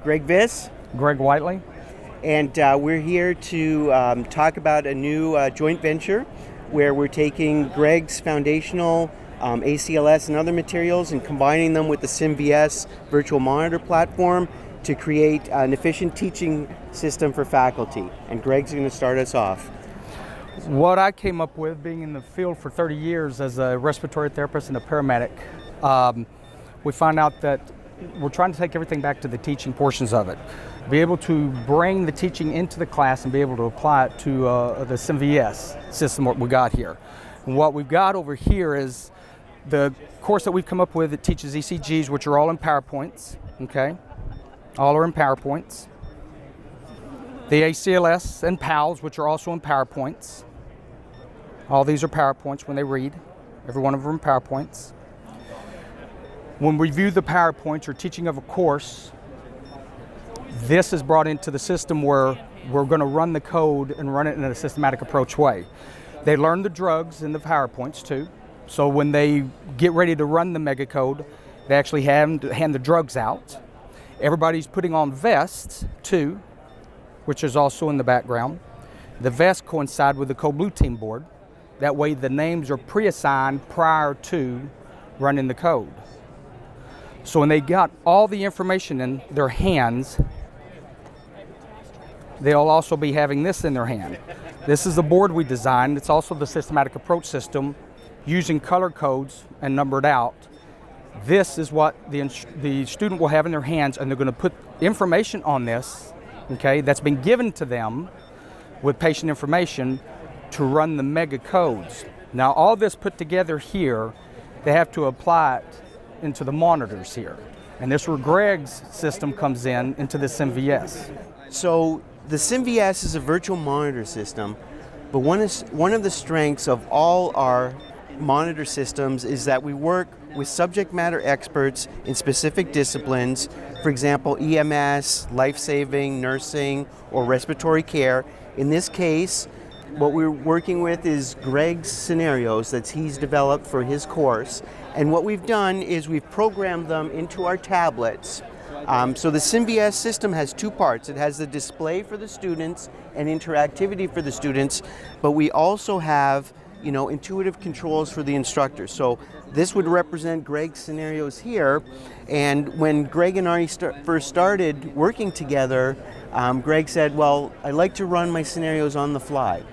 Greg Viss. Greg Whiteley. And we're here to talk about a new joint venture where we're taking Greg's foundational ACLS and other materials and combining them with the SimVS virtual monitor platform to create an efficient teaching system for faculty. And Greg's going to start us off. What I came up with, being in the field for 30 years as a respiratory therapist and a paramedic, we found out that we're trying to take everything back to the teaching portions of it. Be able to bring the teaching into the class and be able to apply it to the SimVS system what we got here. And what we've got over here is the course that we've come up with that teaches ECGs, which are all in PowerPoints, okay? All are in PowerPoints. The ACLS and PALS, which are also in PowerPoints. All these are PowerPoints when they read. Every one of them are PowerPoints. When we view the PowerPoints or teaching of a course, this is brought into the system where we're going to run the code and run it in a systematic approach way. They learn the drugs in the PowerPoints too. So when they get ready to run the mega code, they actually hand the drugs out. Everybody's putting on vests too, which is also in the background. The vests coincide with the code blue team board. That way the names are pre-assigned prior to running the code. So when they got all the information in their hands, they'll also be having this in their hand. This is the board we designed. It's also the systematic approach system using color codes and numbered out. This is what the student will have in their hands, and they're going to put information on this, okay, that's been given to them with patient information to run the mega codes. Now all this put together here, they have to apply it into the monitors here. And this is where Greg's system comes into the SimVS. So the SimVS is a virtual monitor system, but one of the strengths of all our monitor systems is that we work with subject matter experts in specific disciplines, for example, EMS, life-saving, nursing, or respiratory care. In this case, what we're working with is Greg's scenarios that he's developed for his course. And what we've done is we've programmed them into our tablets. So the SimVS system has two parts. It has the display for the students and interactivity for the students, but we also have intuitive controls for the instructors. So this would represent Greg's scenarios here. And when Greg and I first started working together, Greg said, well, I like to run my scenarios on the fly.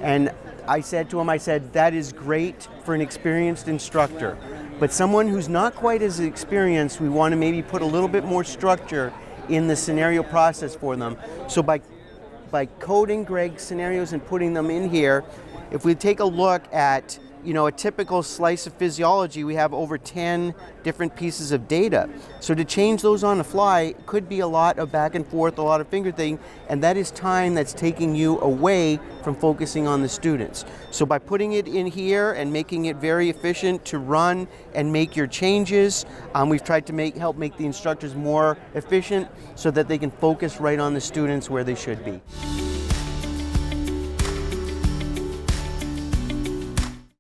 And I said to him, that is great for an experienced instructor. But someone who's not quite as experienced, we want to maybe put a little bit more structure in the scenario process for them. So by coding Greg's scenarios and putting them in here, if we take a look at a typical slice of physiology, we have over 10 different pieces of data. So to change those on the fly could be a lot of back and forth, a lot of finger thing, and that is time that's taking you away from focusing on the students. So by putting it in here and making it very efficient to run and make your changes, we've tried to help make the instructors more efficient so that they can focus right on the students where they should be.